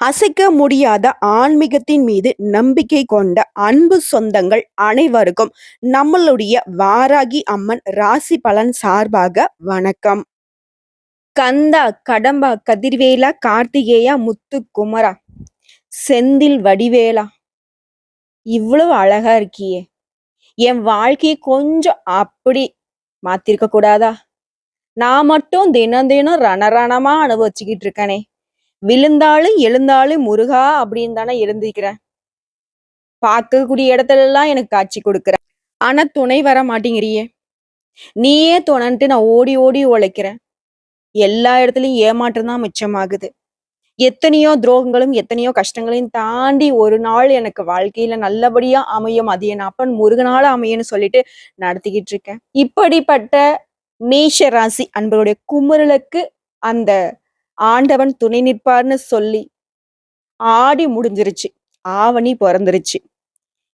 அசைக்க முடியாத ஆன்மீகத்தின் மீது நம்பிக்கை கொண்ட அன்பு சொந்தங்கள் அனைவருக்கும் நம்மளுடைய வாராகி அம்மன் ராசி பலன் சார்பாக வணக்கம். கந்தா, கடம்பா, கதிர்வேலா, கார்த்திகேயா, முத்து குமரா, செந்தில் வடிவேலா, இவ்வளவு அழகா இருக்கியே, என் வாழ்க்கையை கொஞ்சம் அப்படி மாத்திருக்க கூடாதா? நான் மட்டும் தினம் தினம் ரணரணமா அனுபவிச்சுக்கிட்டு இருக்கனே, விழுந்தாலும் எழுந்தாலும் முருகா அப்படின்னு தானே எழுந்திருக்கிறேன். பார்க்கக்கூடிய இடத்துல எல்லாம் எனக்கு காட்சி கொடுக்குற. ஆனா துணை வர மாட்டேங்கிறியே. நீயே துணைன்ட்டு நான் ஓடி ஓடி உழைக்கிறேன். எல்லா இடத்துலயும் ஏமாற்றம் தான் மிச்சமாகுது. எத்தனையோ துரோகங்களும் எத்தனையோ கஷ்டங்களையும் தாண்டி ஒரு நாள் எனக்கு வாழ்க்கையில நல்லபடியா அமையும், அது என் அப்பன் முருகனால அமையும்னு சொல்லிட்டு நடத்திக்கிட்டு இருக்கேன். இப்படிப்பட்ட மேஷ ராசி அன்பருடைய குமுறலுக்கு அந்த ஆண்டவன் துணை நிற்பார்னு சொல்லி ஆடி முடிஞ்சிருச்சு, ஆவணி பிறந்துருச்சு.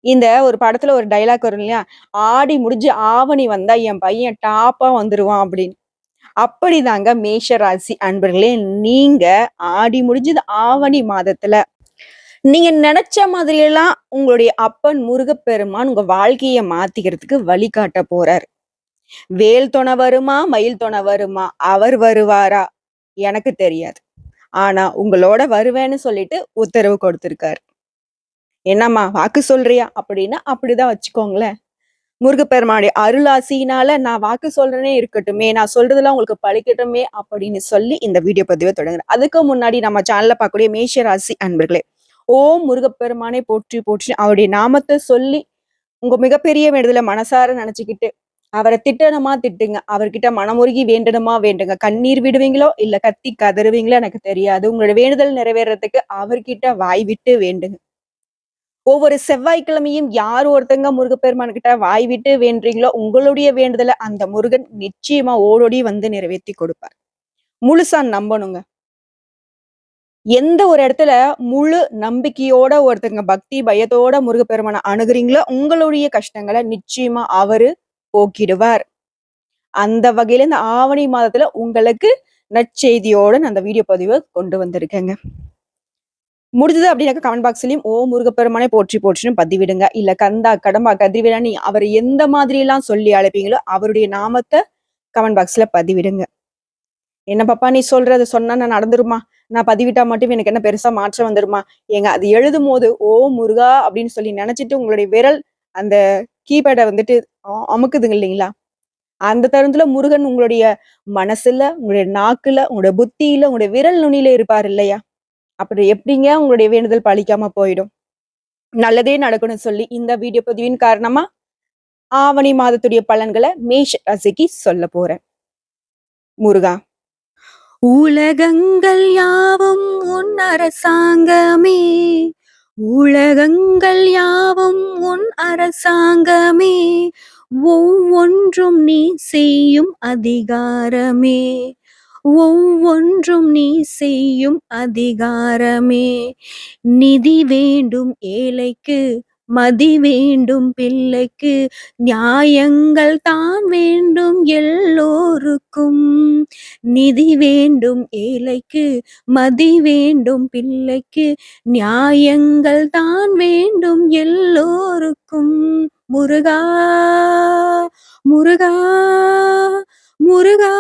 இந்த ஒரு படத்துல ஒரு டைலாக் வரும் இல்லையா, ஆடி முடிஞ்சு ஆவணி வந்தா என் பையன் டாப்பா வந்துருவான் அப்படின்னு. அப்படிதாங்க மேஷ ராசி அன்பர்களே, நீங்க ஆடி முடிஞ்சது ஆவணி மாதத்துல நீங்க நினைச்ச மாதிரி எல்லாம் உங்களுடைய அப்பன் முருகப்பெருமான் உங்க வாழ்க்கைய மாத்திக்கிறதுக்கு வழிகாட்ட போறார். வேல் துணை வருமா, மயில் துணை வருமா, அவர் வருவாரா எனக்கு தெரியாது. ஆனா உங்களோட வருவேன்னு சொல்லிட்டு உத்தரவு கொடுத்திருக்காரு. என்னம்மா வாக்கு சொல்றியா அப்படின்னா அப்படிதான் வச்சுக்கோங்களேன். முருகப்பெருமானுடைய அருளாசினால நான் வாக்கு சொல்றேனே இருக்கட்டுமே, நான் சொல்றதெல்லாம் உங்களுக்கு பழிக்கட்டுமே அப்படின்னு சொல்லி இந்த வீடியோ பதிவை தொடங்குறேன். அதுக்கு முன்னாடி நம்ம சேனல்ல பார்க்கக்கூடிய மேஷ ராசி அன்பர்களே, ஓம் முருகப்பெருமானை போற்றி போற்றி அவருடைய நாமத்தை சொல்லி உங்க மிகப்பெரிய வேண்டுதல மனசார நினைச்சுக்கிட்டு அவரை திட்டணுமா திட்டுங்க, அவர்கிட்ட மனமுருகி வேண்டணுமா வேண்டுங்க. கண்ணீர் விடுவீங்களோ இல்ல கத்தி கதறுவீங்களோ எனக்கு தெரியாது. உங்களுடைய வேண்டுதல் நிறைவேறதுக்கு அவர்கிட்ட வாய் விட்டு வேண்டுங்க. ஒவ்வொரு செவ்வாய்க்கிழமையும் யார் ஒருத்தங்க முருகப்பெருமான் கிட்ட வாய் விட்டு வேண்டுறீங்களோ உங்களுடைய வேண்டுதலை அந்த முருகன் நிச்சயமா ஓடோடி வந்து நிறைவேற்றி கொடுப்பார். முழுசா நம்பணுங்க. எந்த ஒரு இடத்துல முழு நம்பிக்கையோட ஒருத்தங்க பக்தி பயத்தோட முருகப்பெருமானை அணுகுறீங்களோ உங்களுடைய கஷ்டங்களை நிச்சயமா அவரு போக்கிடுவார். அந்த வகையில இந்த ஆவணி மாதத்துல உங்களுக்கு நற்செய்தியோட நான் அந்த வீடியோ பதிவை கொண்டு வந்திருக்கேங்க. முடிஞ்சது அப்படின்னாக்க கமெண்ட் பாக்ஸ்லயும் ஓ முருகப்பெருமானை போற்றி போற்றின்னு பதிவிடுங்க. இல்ல கந்தா, கடம்பா, கதிர்வேலா, நீ அவர் எந்த மாதிரி எல்லாம் சொல்லி அழைப்பீங்களோ அவருடைய நாமத்தை கமெண்ட் பாக்ஸ்ல பதிவிடுங்க. என்ன பாப்பா நீ சொல்றது சொன்னா நான் நடந்துருமா, நான் பதிவிட்டா மட்டும் எனக்கு என்ன பெருசா மாற்றம் வந்துருமா? ஏங்க அது எழுதும் போது ஓ முருகா அப்படின்னு சொல்லி நினைச்சிட்டு உங்களுடைய விரல் அந்த கீபேடை வந்துட்டு அமுக்குதுங்க இல்லைங்களா, அந்த தருணத்துல முருகன் உங்களுடைய மனசுல, உங்களுடைய நாக்குல, உங்களுடைய புத்தியில, உங்களுடைய விரல் நுனியில இருப்பார் இல்லையா? அப்படி எப்படிங்க உங்களுடைய வேண்டுதல் பழிக்காம போயிடும்? நல்லதே நடக்கணும்னு சொல்லி இந்த வீடியோ பதிவின் காரணமா ஆவணி மாதத்துடைய பலன்களை மேஷ ராசிக்கு சொல்ல போறேன். முருகா, உலகங்கள் யாவும் உன் அரசாங்கமே, உலகங்கள் யாவும் உன் அரசாங்கமே, ஒவ்வொன்றும் நீ செய்யும் அதிகாரமே, ஒவ்வொன்றும் நீ செய்யும் அதிகாரமே, நிதி வேண்டும் ஏழைக்கு, மதி வேண்டும் பிள்ளைக்கு, நியாயங்கள் தான் வேண்டும் எல்லோருக்கும், நிதி வேண்டும் ஏழைக்கு, மதி வேண்டும் பிள்ளைக்கு, நியாயங்கள் தான் வேண்டும் எல்லோருக்கும், முருகா முருகா முருகா.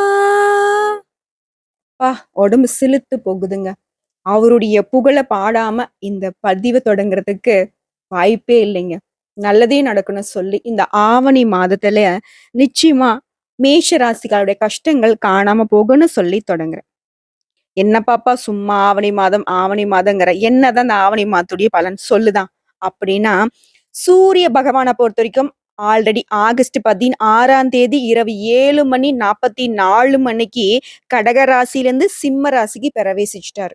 உடம்பு சிலுத்து போகுதுங்க. அவருடைய புகழ பாடாம இந்த பதிவை தொடங்குறதுக்கு வாய்ப்பே இல்லைங்க. நல்லதே நடக்கணும்னு சொல்லி இந்த ஆவணி மாதத்துல நிச்சயமா மேஷ ராசிக்காருடைய கஷ்டங்கள் காணாம போகும்னு சொல்லி தொடங்குறேன். என்ன பாப்பா சும்மா ஆவணி மாதங்கிற, என்னதான் இந்த ஆவணி மாதத்துடைய பலன் சொல்லுதான் அப்படின்னா, சூரிய பகவானை பொறுத்த வரைக்கும் ஆல்ரெடி ஆகஸ்ட் 16ஆம் தேதி இரவு 7:44 கடக ராசியிலிருந்து சிம்ம ராசிக்கு பிரவேசிச்சிட்டாரு.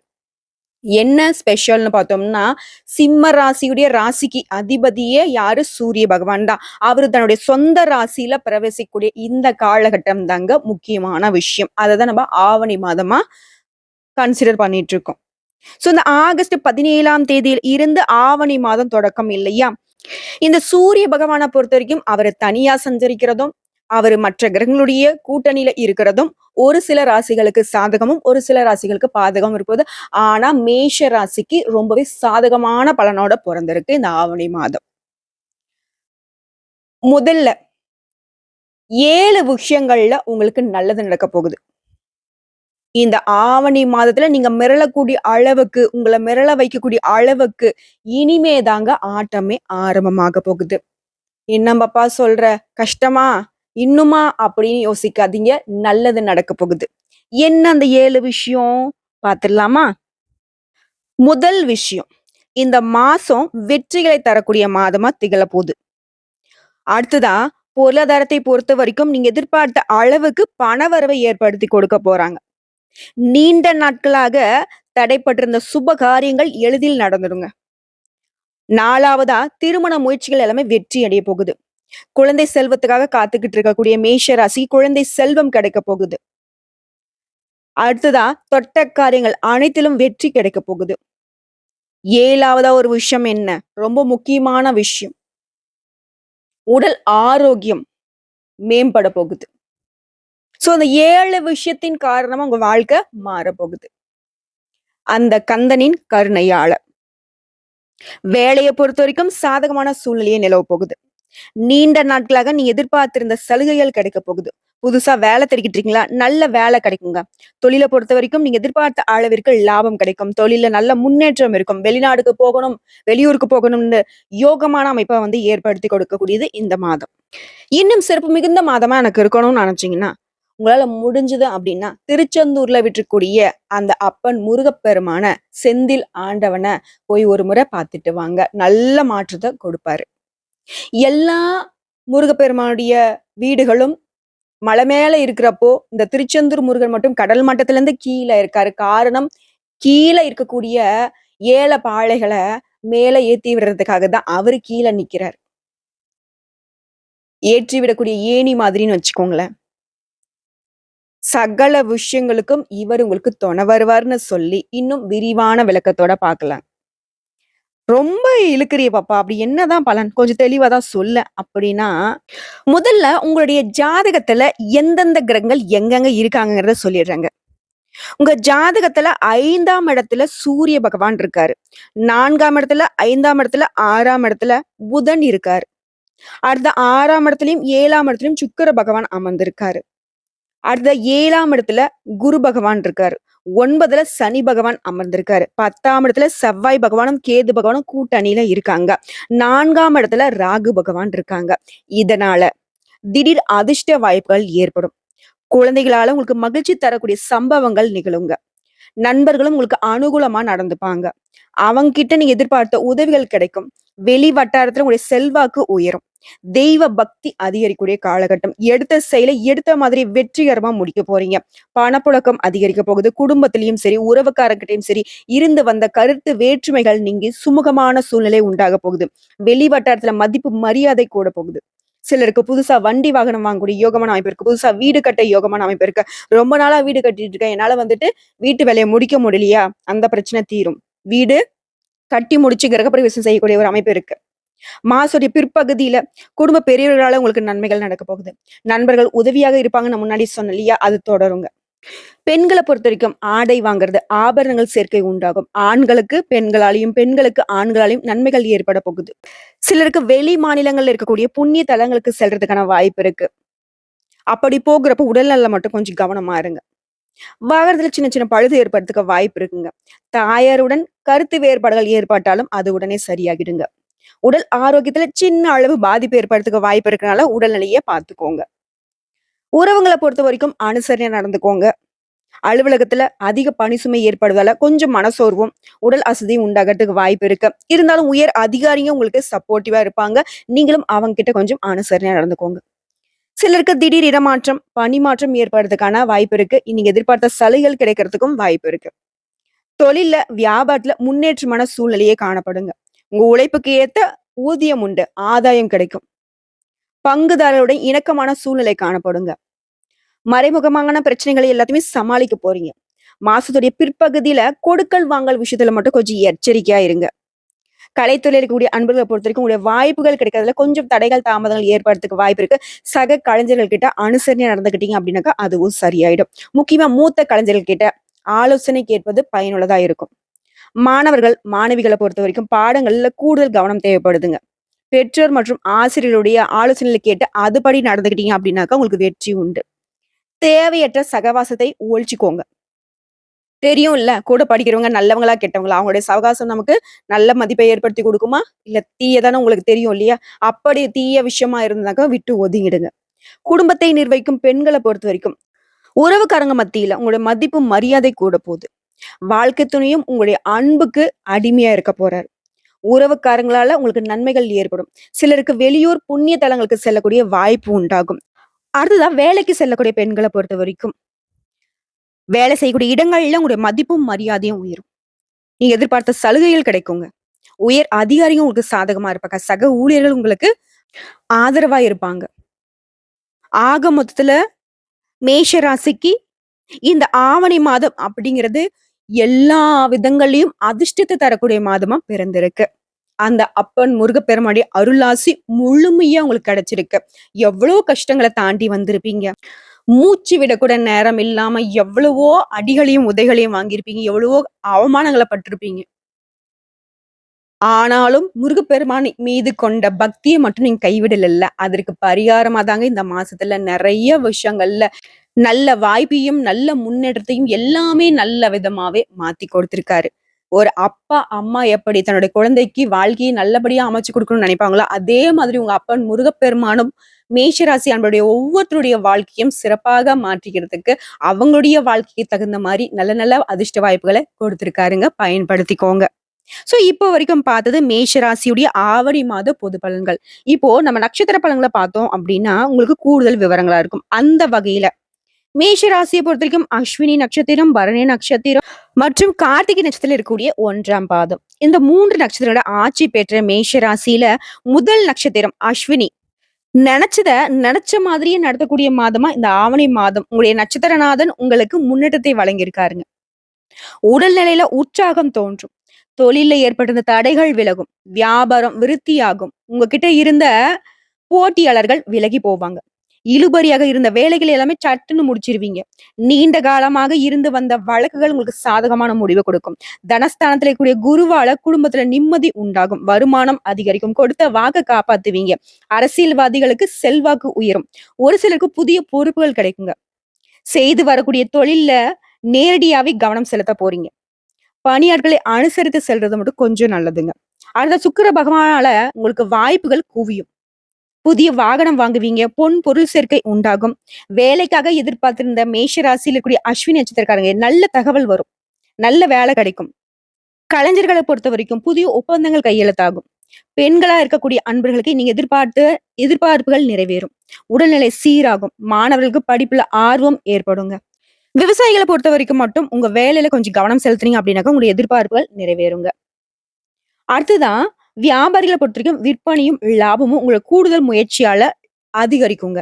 என்ன ஸ்பெஷல்னு பார்த்தோம்னா, சிம்ம ராசியுடைய ராசிக்கு அதிபதியே யாரு? சூரிய பகவான் தான். அவரு தன்னுடைய சொந்த ராசியில பிரவேசிக்கக்கூடிய இந்த காலகட்டம் தாங்க முக்கியமான விஷயம். அததான் நம்ம ஆவணி மாதமா கன்சிடர் பண்ணிட்டு இருக்கோம். சோ இந்த ஆகஸ்ட் 17ஆம் தேதியில் இருந்து ஆவணி மாதம் தொடக்கம் இல்லையா? இந்த சூரிய பகவானை பொறுத்த வரைக்கும் அவர் தனியா சஞ்சரிக்கிறதும், அவரு மற்ற கிரகங்களுடைய கூட்டணியில இருக்கிறதும் ஒரு சில ராசிகளுக்கு சாதகமும், ஒரு சில ராசிகளுக்கு பாதகமும் இருப்பது. ஆனா, மேஷ ராசிக்கு ரொம்பவே சாதகமான பலனோட பொறந்திருக்கு இந்த ஆவணி மாதம். முதல்ல 7 விஷயங்கள்ல உங்களுக்கு நல்லது நடக்கப் போகுது. இந்த ஆவணி மாதத்துல நீங்க மிரளக்கூடிய அளவுக்கு, உங்கள மிரள வைக்கக்கூடிய அளவுக்கு இனிமே தாங்க ஆட்டமே ஆரம்பமாக போகுது. "என்னம்பாப்பா சொல்ற? கஷ்டமா? இன்னுமா?" அப்படின்னு யோசிக்காதீங்க. நல்லது நடக்கப் போகுது. என்ன அந்த 7 விஷயம்? பாத்துடலாமா? முதல் விஷயம். இந்த மாசம் வெற்றிகளை தரக்கூடிய மாதமா திகழப் போகுது. அடுத்ததா, பொருளாதாரத்தை பொறுத்தவரைக்கும் நீங்க எதிர்பார்த்த அளவுக்கு பணவரவை ஏற்படுத்திக் கொடுக்கப் போறாங்க. நீண்ட நாட்களாக தடைப்பட்டிருந்த சுப காரியங்கள் எளிதில் நடந்துடுங்க. 4வதா, திருமண முயற்சிகள் எல்லாமே வெற்றி அடைய போகுது. குழந்தை செல்வத்துக்காக காத்துக்கிட்டு இருக்கக்கூடிய மேஷ ராசி குழந்தை செல்வம் கிடைக்கப் போகுது. அடுத்ததா, தொட்ட காரியங்கள் அனைத்திலும் வெற்றி கிடைக்கப் போகுது. 7வதா ஒரு விஷயம் என்ன? ரொம்ப முக்கியமான விஷயம். உடல் ஆரோக்கியம் மேம்பட போகுது. சோ, அந்த 7 விஷயத்தின் காரணமா உங்க வாழ்க்கை மாறப்போகுது. அந்த கந்தனின் கருணையால. வேலைய பொறுத்தவரைக்கும் சாதகமான சூழ்நிலையே நிலவப் போகுது. நீண்ட நாட்களாக நீ எதிர்பார்த்திருந்த சலுகைகள் கிடைக்கப் போகுது. புதுசா வேலை தேடிக்கிட்டு இருக்கீங்களா? நல்ல வேலை கிடைக்குங்க. தொழில பொறுத்தவரைக்கும் நீங்க எதிர்பார்த்த அளவிற்கு லாபம் கிடைக்கும். தொழில்ல நல்ல முன்னேற்றம் இருக்கும். வெளிநாடுக்கு போகணும், வெளியூருக்கு போகணும்னு யோகமான அமைப்ப ஏற்படுத்திக் கொடுக்கக்கூடியது இந்த மாதம். இன்னும் சிறப்பு மிகுந்த மாதமா எனக்கு இருக்கணும்னு நினைச்சீங்கன்னா, உங்களால முடிஞ்சது அப்படின்னா, திருச்செந்தூர்ல விற்றக்கூடிய அந்த அப்பன் முருகப்பெருமான, செந்தில் ஆண்டவன போய் ஒரு முறை பார்த்துட்டு வாங்க. நல்ல மாற்றத்த கொடுப்பாரு. எல்லா முருகப்பெருமானுடைய வீடுகளும் மலை மேல இருக்கிறப்போ, இந்த திருச்செந்தூர் முருகன் மட்டும் கடல் மட்டத்திலிருந்து கீழ இருக்காரு. காரணம், கீழ இருக்கக்கூடிய ஏழ பாழைகள மேல ஏத்தி விடுறதுக்காக தான் அவரு கீழ நிக்கிறாரு. ஏற்றி விடக்கூடிய ஏணி மாதிரின்னு வச்சுக்கோங்களேன். சகல விஷயங்களுக்கும் இவர் உங்களுக்கு துணை வருவார்ன்னு சொல்லி, இன்னும் விரிவான விளக்கத்தோட பார்க்கலாம். "ரொம்ப இழுக்குறியே பாப்பா! அப்படி என்னதான் பலன்? கொஞ்சம் தெளிவா தான் சொல்லேன்." அப்படின்னா, முதல்ல உங்களுடைய ஜாதகத்துல எந்தெந்த கிரகங்கள் எங்கெங்க இருக்காங்கங்கிறத சொல்லிடுறேங்க. உங்க ஜாதகத்துல 5ஆம் இடத்துல சூரிய பகவான் இருக்காரு. 4ஆம் இடத்துல, 5ஆம் இடத்துல, 6ஆம் இடத்துல புதன் இருக்காரு. அடுத்த 6ஆம் இடத்துலயும், 7ஆம் இடத்துலயும் சுக்கிர பகவான் அமர்ந்திருக்காரு. அடுத்த 7ஆம் இடத்துல குரு பகவான் இருக்காரு. 9ல சனி பகவான் அமர்ந்திருக்காரு. 10ஆம் இடத்துல செவ்வாய் பகவானும், கேது பகவானும் கூட்டணியில இருக்காங்க. 4ஆம் இடத்துல ராகு பகவான் இருக்காங்க. இதனால திடீர் அதிர்ஷ்ட வாய்ப்புகள் ஏற்படும். குழந்தைகளால உங்களுக்கு மகிழ்ச்சி தரக்கூடிய சம்பவங்கள் நிகழுங்க. நண்பர்களும் உங்களுக்கு அனுகூலமா நடந்துப்பாங்க. அவங்ககிட்ட நீங்க எதிர்பார்த்த உதவிகள் கிடைக்கும். வெளி வட்டாரத்துல உங்களுடைய செல்வாக்கு உயரும். தெய்வ பக்தி அதிகரிக்கக்கூடிய காலகட்டம். எடுத்த செயலை எடுத்த மாதிரி வெற்றிகரமா முடிக்க போறீங்க. பணப்புழக்கம் அதிகரிக்க போகுது. குடும்பத்திலயும் சரி, உறவுக்காரர்கிட்டயும் சரி, இருந்து வந்த கருத்து வேற்றுமைகள் நீங்கி சுமூகமான சூழ்நிலை உண்டாக போகுது. வெளி வட்டாரத்துல மதிப்பு, மரியாதை கூட போகுது. சிலருக்கு புதுசா வண்டி வாகனம் வாங்கக்கூடிய யோகமான அமைப்பு இருக்கு. புதுசா வீடு கட்ட யோகமான அமைப்பு இருக்கு. ரொம்ப நாளா வீடு கட்டிட்டு இருக்கேன். என்னால வீட்டு வேலைய முடிக்க முடியலையா? அந்த பிரச்சனை தீரும். வீடு கட்டி முடிச்சு கிரகப்பிரவேசம் செய்யக்கூடிய ஒரு அமைப்பு இருக்கு. மாசத்துடைய பிற்பகுதியில குடும்ப பெரியவர்களால உங்களுக்கு நன்மைகள் நடக்கப் போகுது. நண்பர்கள் உதவியாக இருப்பாங்கன்னு நான் முன்னாடி சொன்னேன் இல்லையா? அது தொடருங்க. பெண்கள பொறுத்தவரைக்கும் ஆடை வாங்குறது, ஆபரணங்கள் சேர்க்கை உண்டாகும். ஆண்களுக்கு பெண்களாலயும், பெண்களுக்கு ஆண்களாலயும் நன்மைகள் ஏற்பட போகுது. சிலருக்கு வெளி மாநிலங்கள்ல இருக்கக்கூடிய புண்ணிய தலங்களுக்கு செல்றதுக்கான வாய்ப்பு இருக்கு. அப்படி போகுறப்போ உடல்நலம் மட்டும் கொஞ்சம் கவனமா இருங்க. வாகனத்துல சின்ன சின்ன பழுது ஏற்படுறதுக்கு வாய்ப்பு இருக்குங்க. தாயாருடன் கருத்து வேறுபாடுகள் ஏற்பட்டாலும் அது உடனே சரியாகிடுங்க. உடல் ஆரோக்கியத்துல சின்ன அளவு பாதிப்பு ஏற்படுறதுக்கு வாய்ப்பு இருக்கனால உடல்நிலைய பார்த்துக்கோங்க. உறவுங்கள பொறுத்தவரைக்கும் அனுசரணையா நடந்துக்கோங்க. அலுவலகத்துல அதிக பணி சுமை ஏற்படுவதால கொஞ்சம் மனசோர்வும், உடல் அசதியும் உண்டாகறதுக்கு வாய்ப்பு இருக்கு. இருந்தாலும் உயர் அதிகாரியும் உங்களுக்கு சப்போர்ட்டிவா இருப்பாங்க. நீங்களும் அவங்க கிட்ட கொஞ்சம் அனுசரணையா நடந்துக்கோங்க. சிலருக்கு திடீர் இடமாற்றம், பணி மாற்றம் ஏற்படுறதுக்கான வாய்ப்பு இருக்கு. நீங்க எதிர்பார்த்த சலுகைகள் கிடைக்கிறதுக்கும் வாய்ப்பு இருக்கு. தொழில்ல, வியாபாரத்துல முன்னேற்றமான சூழ்நிலையே காணப்படுங்க. உங்க உழைப்புக்கு ஏத்த ஊதியம் உண்டு. ஆதாயம் கிடைக்கும். பங்குதாரருடன் இணக்கமான சூழ்நிலை காணப்படுங்க. மறைமுகமான பிரச்சனைகளை எல்லாத்தையுமே சமாளிக்க போறீங்க. மாசத்துடைய பிற்பகுதியில கொடுக்கல் வாங்கல் விஷயத்துல மட்டும் கொஞ்சம் எச்சரிக்கையா இருங்க. கலைத்துறையில இருக்கக்கூடிய அன்பர்கள பொறுத்தவரைக்கும் உங்களுடைய வாய்ப்புகள் கிடைக்கிறதுல கொஞ்சம் தடைகள், தாமதங்கள் ஏற்படுறதுக்கு வாய்ப்பு இருக்கு. சக கலைஞர்கள் கிட்ட அனுசரணையா நடந்துக்கிட்டீங்க அப்படின்னாக்கா, அதுவும் சரியாயிடும். முக்கியமா மூத்த கலைஞர்கள் கிட்ட ஆலோசனை கேட்பது பயனுள்ளதா இருக்கும். மாணவர்கள், மாணவிகள பொறுத்தவரைக்கும் பாடங்கள்ல கூடுதல் கவனம் தேவைப்படுதுங்க. பெற்றோர் மற்றும் ஆசிரியருடைய ஆலோசனைகள கேட்டு அதுபடி நடந்துக்கிட்டீங்க அப்படின்னாக்கா, உங்களுக்கு வெற்றி உண்டு. தேவையற்ற சகவாசத்தை ஒழிச்சுக்கோங்க. தெரியும்ல, கூட படிக்கிறவங்க நல்லவங்களா, கெட்டவங்களா? அவங்களுடைய சவகாசம் நமக்கு நல்ல மதிப்பை ஏற்படுத்தி குடுக்குமா? இல்ல தீயதான்னு உங்களுக்கு தெரியும் இல்லையா? அப்படி தீய விஷயமா இருந்தாக்கா விட்டு ஒதுங்கிடுங்க. குடும்பத்தை நிர்வகிக்கும் பெண்கள பொறுத்தவரைக்கும், உறவுக்காரங்க மத்தியில உங்களுடைய மதிப்பு, மரியாதை கூட போது. வாழ்க்கை துணையும் உங்களுடைய அன்புக்கு அடிமையா இருக்க போறாரு. உறவுக்காரங்களால உங்களுக்கு நன்மைகள் ஏற்படும். சிலருக்கு வெளியூர் புண்ணிய தலங்களுக்கு செல்லக்கூடிய வாய்ப்பு உண்டாகும். அடுத்ததா வேலைக்கு செல்லக்கூடிய பெண்கள பொறுத்தவரைக்கும், வேலை செய்யக்கூடிய இடங்கள்ல உங்களுடைய மதிப்பும், மரியாதையும் உயரும். நீங்க எதிர்பார்த்த சலுகைகள் கிடைக்குங்க. உயர் அதிகாரியும் உங்களுக்கு சாதகமா இருப்பாங்க. சக ஊழியர்கள் உங்களுக்கு ஆதரவா இருப்பாங்க. ஆக மொத்தத்துல மேஷ ராசிக்கு இந்த ஆவணி மாதம் அப்படிங்கிறது எல்லா விதங்கள்லயும் அதிர்ஷ்டத்த தரக்கூடிய மாதமா பிறந்திருக்கு. அந்த அப்பன் முருகப்பெருமானுடைய அருளாசி முழுமையா உங்களுக்கு கிடைச்சிருக்கு. எவ்வளோ கஷ்டங்கள தாண்டி வந்திருப்பீங்க. மூச்சு விடக்கூட நேரம் இல்லாம எவ்வளவோ அடிகளையும், உதைகளையும் வாங்கியிருப்பீங்க. எவ்வளவோ அவமானங்கள பட்டிருப்பீங்க. ஆனாலும் முருகப்பெருமான் மீது கொண்ட பக்திய மட்டும் நீங்க கைவிடலல்ல. அதற்கு பரிகாரமா தாங்க இந்த மாசத்துல நெறைய விஷயங்கள்ல நல்ல வாய்ப்பையும், நல்ல முன்னேற்றத்தையும் எல்லாமே நல்ல விதமாவே மாத்தி கொடுத்திருக்காரு. ஒரு அப்பா, அம்மா எப்படி தன்னுடைய குழந்தைக்கு வாழ்க்கையை நல்லபடியா அமைச்சு குடுக்கணும்னு நினைப்பாங்களோ, அதே மாதிரி உங்க அப்பன் முருகப்பெருமானும் மேஷராசி அன்பருடைய ஒவ்வொருத்தருடைய வாழ்க்கையும் சிறப்பாக மாற்றிக்கிறதுக்கு, அவங்களுடைய வாழ்க்கைக்கு தகுந்த மாரி நல்ல நல்ல அதிர்ஷ்ட வாய்ப்புகள கொடுத்திருக்காருங்க. பயன்படுத்திக்கோங்க. இப்போ வரைக்கும் பார்த்தது மேஷ ராசியுடைய ஆவணி மாத பொது பலன்கள். இப்போ நம்ம நட்சத்திர பலன்கள பார்த்தோம் அப்டின்னா, உங்களுக்கு கூடுதல் விவரங்களா இருக்கும். அந்த வகையில மேஷ ராசிய பொறுத்தவரைக்கும் அஸ்வினி நட்சத்திரம், பரணி நட்சத்திரம் மற்றும் கார்த்திகை நட்சத்திரத்துல இருக்கக்கூடிய 1ஆம் பாதம். இந்த 3 நட்சத்திரங்களோட ஆட்சி பெற்ற மேஷ ராசியில முதல் நட்சத்திரம் அஸ்வினி. நெனச்சத நெனச்ச மாதிரியே நடத்தக்கூடிய மாதமா இந்த ஆவணி மாதம். உங்களுடைய நட்சத்திரநாதன் உங்களுக்கு முன்னேற்றத்தை வழங்கியிருக்காருங்க. உடல்நிலையில உற்சாகம் தோன்றும். தொழில்ல ஏற்பட்டிருந்த தடைகள் விலகும். வியாபாரம் விருத்தியாகும். உங்ககிட்ட இருந்த போட்டியாளர்கள் விலகி போவாங்க. இழுபறியாக இருந்த வேலைகள் எல்லாமே சட்டுன்னு முடிச்சிருவீங்க. நீண்ட காலமாக இருந்து வந்த வழக்குகள் உங்களுக்கு சாதகமான முடிவு கொடுக்கும். தனஸ்தானத்திலே கூடிய குருவால குடும்பத்துல நிம்மதி உண்டாகும். வருமானம் அதிகரிக்கும். கொடுத்த வாக்க காப்பாத்துவீங்க. அரசியல்வாதிகளுக்கு செல்வாக்கு உயரும். ஒரு சிலருக்கு புதிய பொறுப்புகள் கிடைக்குங்க. செய்து வரக்கூடிய தொழில்ல நேரடியாவே கவனம் செலுத்த போறீங்க. பணியாட்களை அனுசரித்து செல்றது மட்டும் கொஞ்சம் நல்லதுங்க. அடுத்த சுக்கிர பகவானால உங்களுக்கு வாய்ப்புகள் குவியும். புதிய வாகனம் வாங்குவீங்க. பொன் பொருள் சேர்க்கை உண்டாகும். வேலைக்காக எதிர்பார்த்திருந்த மேஷ ராசியில இருக்கக்கூடிய அஸ்வினி நட்சத்திரக்காரங்க நல்ல தகவல் வரும். நல்ல வேலை கிடைக்கும். கலைஞர்களை பொறுத்த வரைக்கும் புதிய ஒப்பந்தங்கள் கையெழுத்தாகும். பெண்களா இருக்கக்கூடிய அன்பர்களுக்கு நீங்க எதிர்பார்ப்புகள் நிறைவேறும். உடல்நிலை சீராகும். மாணவர்களுக்கு படிப்புல ஆர்வம் ஏற்படுங்க. விவசாயிகள பொறுத்தவரைக்கும் மட்டும் உங்க வேலையில கொஞ்சம் கவனம் செலுத்துனீங்க அப்படின்னாக்கா, உங்களுடைய எதிர்பார்ப்புகள் நிறைவேறுங்க. அடுத்ததான் வியாபாரிகள பொறுத்தவரைக்கும் விற்பனையும், லாபமும் உங்களோட கூடுதல் முயற்சியால அதிகரிக்குங்க.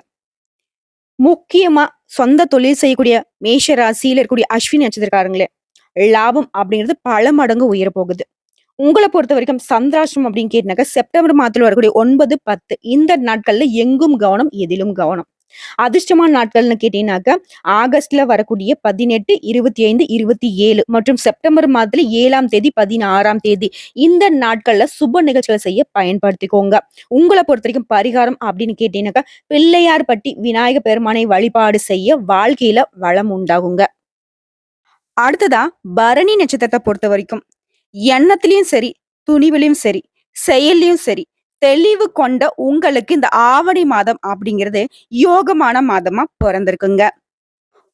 முக்கியமா சொந்த தொழில் செய்யக்கூடிய மேஷ ராசியில இருக்கக்கூடிய அஸ்வினி நட்சத்திரக்காரங்களே, லாபம் அப்படிங்கிறது பல மடங்கு உயரப்போகுது. உங்கள பொறுத்தவரைக்கும் சந்திராஷ்டமம் அப்படின்னு கேட்டீங்கன்னாக்கா, செப்டம்பர் மாதத்துல வரக்கூடிய 9, 10 இந்த நாட்கள்ல எங்கும் கவனம், எதிலும் கவனம். அதிர்ஷ்டமான நாட்கள்னு கேட்டீங்கன்னாக்கா, ஆகஸ்ட்ல வரக்கூடிய 18, 25, 27 மற்றும் செப்டம்பர் மாதத்துல 7ஆம் தேதி, 16ஆம் தேதி இந்த நாட்கள்ல சுப நிகழ்ச்சிகளை செய்ய பயன்படுத்திக்கோங்க. உங்கள பொறுத்தவரைக்கும் பரிகாரம் அப்படின்னு கேட்டீங்கன்னாக்கா, பிள்ளையார்பட்டி விநாயக பெருமானை வழிபாடு செய்ய வாழ்க்கையில வளம் உண்டாகுங்க. அடுத்ததா பரணி நட்சத்திரத்த பொறுத்தவரைக்கும் எண்ணத்திலயும் சரி, துணிவிலும் சரி, செயல்லயும் சரி, தெளிவு கொண்ட உங்களுக்கு இந்த ஆவணி மாதம் அப்படிங்கிறது யோகமான மாதமா பொறந்திருக்குங்க.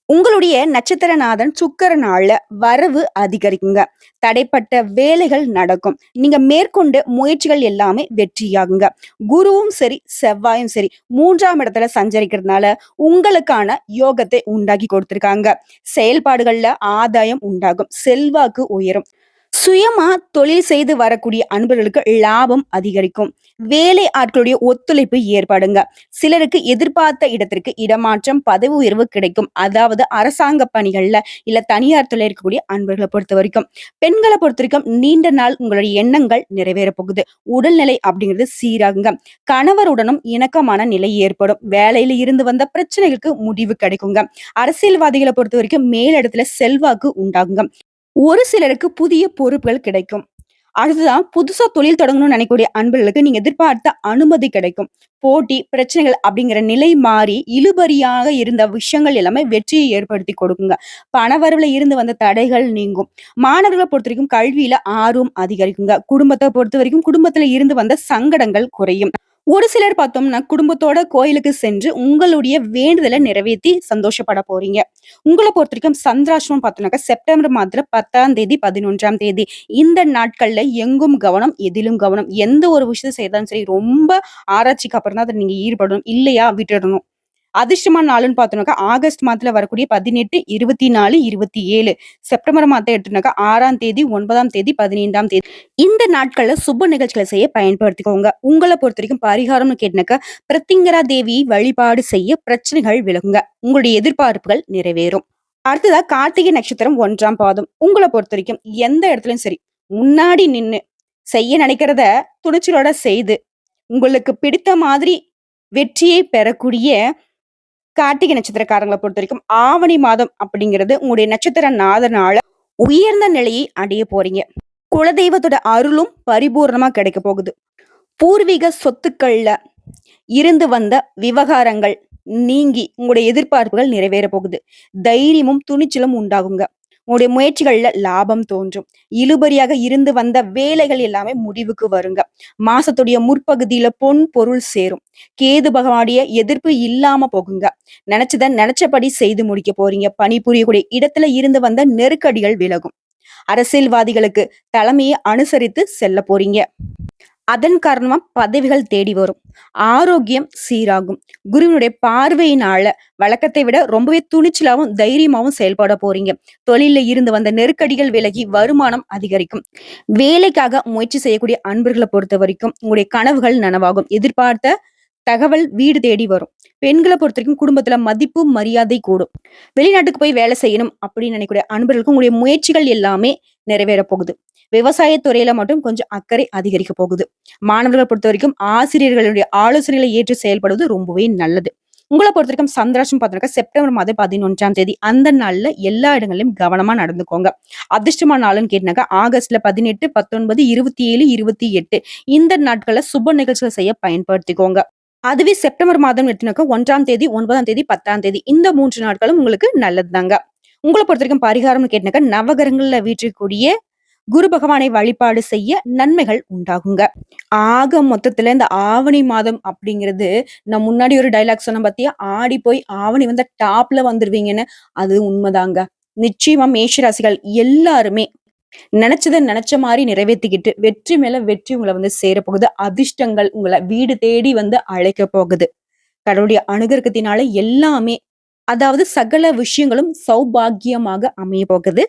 உங்களுடைய நட்சத்திரநாதன் சுக்கிரனால வரவு அதிகரிக்குங்க. தடைப்பட்ட வேலைகள் நடக்கும். நீங்க மேற்கொண்ட முயற்சிகள் எல்லாமே வெற்றியாகுங்க. குருவும் சரி, செவ்வாயும் சரி 3ஆம் இடத்துல சஞ்சரிக்கிறதுனால உங்களுக்கான யோகத்தை உண்டாக்கி கொடுத்திருக்காங்க. செயல்பாடுகள்ல ஆதாயம் உண்டாகும். செல்வாக்கு உயரும். சுயமா தொழில் செய்து வரக்கூடிய அன்பர்களுக்கு லாபம் அதிகரிக்கும். வேலை ஆட்களுடைய ஒத்துழைப்பு ஏற்படுங்க. சிலருக்கு எதிர்பார்த்த இடத்திற்கு இடமாற்றம், பதவி உயர்வு கிடைக்கும். அதாவது அரசாங்க பணிகள்ல, இல்ல தனியார் துறையில இருக்கக்கூடிய அன்பர்கள பொறுத்தவரைக்கும். பெண்கள பொறுத்தவரைக்கும் நீண்ட நாள் உங்களுடைய எண்ணங்கள் நிறைவேறப் போகுது. உடல்நிலை அப்படிங்கிறது சீராகுங்க. கணவருடனும் இணக்கமான நிலை ஏற்படும். வேலையில இருந்து வந்த பிரச்சனைகளுக்கு முடிவு கிடைக்குங்க. அரசியல்வாதிகள பொறுத்தவரைக்கும் மேலிடத்துல செல்வாக்கு உண்டாகுங்க. ஒரு சிலருக்கு புதிய பொறுப்புகள் கிடைக்கும். அடுத்ததான் புதுசா தொழில் தொடங்கணும்னு நினைக்கக்கூடிய அன்பர்களுக்கு நீங்க எதிர்பார்த்த அனுமதி கிடைக்கும். போட்டி, பிரச்சனைகள் அப்படிங்கிற நிலை மாறி இழுபறியாக இருந்த விஷயங்கள் எல்லாமே வெற்றியை ஏற்படுத்தி கொடுக்குங்க. பணவரவுல இருந்து வந்த தடைகள் நீங்கும். மாணவர்கள பொறுத்தவரைக்கும் கல்வியில ஆர்வம் அதிகரிக்குங்க. குடும்பத்த பொறுத்தவரைக்கும் குடும்பத்துல இருந்து வந்த சங்கடங்கள் குறையும். ஒரு சிலர் பார்த்தோம்னா, குடும்பத்தோட கோயிலுக்கு சென்று உங்களுடைய வேண்டுதல நிறைவேத்தி சந்தோஷப்பட போறீங்க. உங்கள பொறுத்தவரைக்கும் சந்திராஷ்டமம் பார்த்தோம்னாக்கா, செப்டம்பர் மாதத்துல 10ஆம் தேதி, 11ஆம் தேதி இந்த நாட்கள்ல எங்கும் கவனம், எதிலும் கவனம். எந்த ஒரு விஷயத்த செய்தாலும் சரி, ரொம்ப ஆராய்ச்சிக்கு அப்புறம் தான் அத நீங்க ஈடுபடணும். இல்லையா விட்டுடணும். அதிர்ஷ்டமான நாளுன்னு பார்த்தோம்னாக்கா, ஆகஸ்ட் மாதத்துல வரக்கூடிய 18, 24, 27. செப்டம்பர் மாதத்த எடுத்தோம்னாக்கா 6ஆம் தேதி, 9ஆம் தேதி, 15ஆம் தேதி. இந்த நாட்கள்ல சுப நிகழ்ச்சிகள செய்ய பயன்படுத்திக்கோங்க. உங்கள பொறுத்தவரைக்கும் பரிகாரம்னு கேட்டனாக்கா, பிரத்திங்கரா தேவியை வழிபாடு செய்ய பிரச்சனைகள் விலகுங்க. உங்களுடைய எதிர்பார்ப்புகள் நிறைவேறும். அடுத்ததா கார்த்திகை நட்சத்திரம் 1ஆம் பாதம். உங்கள பொறுத்தவரைக்கும் எந்த இடத்துலயும் சரி, முன்னாடி நின்னு செய்ய நினைக்கிறத துணிச்சலோட செய்து, உங்களுக்கு பிடித்த மாதிரி வெற்றியை பெறக்கூடிய கார்த்திகை நட்சத்திரக்காரங்கள பொறுத்தவரைக்கும் ஆவணி மாதம் அப்படிங்கிறது உங்களுடைய நட்சத்திர நாதனால உயர்ந்த நிலையை அடைய போறீங்க. குலதெய்வத்தோட அருளும் பரிபூர்ணமா கிடைக்க போகுது. பூர்வீக சொத்துக்கள்ல இருந்து வந்த விவகாரங்கள் நீங்கி உங்களுடைய எதிர்பார்ப்புகள் நிறைவேற போகுது. தைரியமும் துணிச்சலும் உண்டாகுங்க. உங்களுடைய முயற்சிகள்ல லாபம் தோன்றும். இழுபறியாக இருந்து வந்த வேலைகள் எல்லாமே முடிவுக்கு வருங்க. மாசத்துடைய முற்பகுதியில பொன் பொருள் சேரும். கேது பகவானுடைய எதிர்ப்பு இல்லாம போகுங்க. நினைச்சத நினைச்சபடி செய்து முடிக்க போறீங்க. பணிபுரியக்கூடிய இடத்துல இருந்து வந்த நெருக்கடிகள் விலகும். அரசியல்வாதிகளுக்கு தலைமையை அனுசரித்து செல்ல போறீங்க. அதன் காரணமா பதவிகள் தேடி வரும். ஆரோக்கியம் சீராகும். குருவினுடைய பார்வையினால வழக்கத்தை விட ரொம்பவே துணிச்சலாவும் தைரியமாவும் செயல்பட போறீங்க. தொழில இருந்து வந்த நெருக்கடிகள் விலகி வருமானம் அதிகரிக்கும். வேலைக்காக முயற்சி செய்யக்கூடிய அன்பர்களை பொறுத்த வரைக்கும் உங்களுடைய கனவுகள் நனவாகும். எதிர்பார்த்த தகவல் வீடு தேடி வரும். பெண்களை பொறுத்த வரைக்கும் குடும்பத்துல மதிப்பு மரியாதை கூடும். வெளிநாட்டுக்கு போய் வேலை செய்யணும் அப்படின்னு நினைக்கக்கூடிய அன்பர்களுக்கு உங்களுடைய முயற்சிகள் எல்லாமே நிறைவேற போகுது. விவசாய துறையில மட்டும் கொஞ்சம் அக்கறை அதிகரிக்க போகுது. மாணவர்களை பொறுத்த வரைக்கும் ஆசிரியர்களுடைய ஆலோசனைகளை ஏற்று செயல்படுவது ரொம்பவே நல்லது. உங்களை பொறுத்த வரைக்கும் சந்திராஷ்டம் பார்த்தோம்னாக்கா செப்டம்பர் மாதம் 11ஆம் தேதி அந்த நாள்ல எல்லா இடங்களிலும் கவனமா நடந்துக்கோங்க. அதிர்ஷ்டமான நாளுன்னு கேட்டாக்கா ஆகஸ்ட்ல 18, 19, 27, 28 இந்த நாட்கள்ல சுப நிகழ்ச்சிகள் செய்ய பயன்படுத்திக்கோங்க. அதுவே செப்டம்பர் மாதம் எடுத்துனாக்கா 1ஆம் தேதி, 9ஆம் தேதி, 10ஆம் தேதி இந்த 3 நாட்களும் உங்களுக்கு நல்லதுதாங்க. உங்கள பொறுத்தவரைக்கும் பரிகாரம்னு கேட்டாக்கா நவகிரகங்கள்ல வீற்றிருக்கக்கூடிய குரு பகவானை வழிபாடு செய்ய நன்மைகள் உண்டாகுங்க. ஆக மொத்தத்துல இந்த ஆவணி மாதம் அப்படிங்கிறது நான் முன்னாடி ஒரு டைலாக் சொன்ன பாத்தியா, ஆடி போய் ஆவணி வந்த டாப்ல வந்துருவீங்கன்னு. அது உண்மைதாங்க. நிச்சயமா மேஷராசிகள் எல்லாருமே நினைச்சத நினைச்ச மாதிரி நிறைவேத்திக்கிட்டு வெற்றி மேல வெற்றி உங்களை வந்து சேரப்போகுது. அதிர்ஷ்டங்கள் உங்களை வீடு தேடி வந்து அழைக்க போகுது. கடவுளுடைய அனுகிரகத்தினால எல்லாமே, அதாவது சகல விஷயங்களும் சௌபாகியமாக அமைய போகுது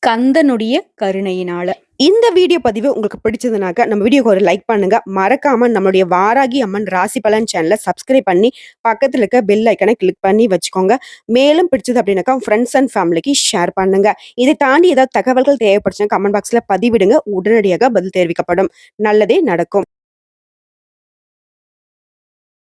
கந்தனுடைய கருணையினால. இந்த வீடியோ பதிவு உங்களுக்கு பிடிச்சதுனாக்க நம்ம வீடியோக்கு ஒரு லைக் பண்ணுங்க. மறக்காம நம்மளுடைய வாராகி அம்மன் ராசி பலன் சேனலை சப்ஸ்கிரைப் பண்ணி பக்கத்துல இருக்க பெல் ஐக்கனை கிளிக் பண்ணி வச்சுக்கோங்க. மேலும் பிடிச்சது அப்படின்னாக்கா ஃப்ரெண்ட்ஸ் அண்ட் ஃபேமிலிக்கு ஷேர் பண்ணுங்க. இதை தாண்டி ஏதாவது தகவல்கள் தேவைப்படுச்சுன்னா கமெண்ட் பாக்ஸ்ல பதிவிடுங்க. உடனடியாக பதில் தெரிவிக்கப்படும். நல்லதே நடக்கும்.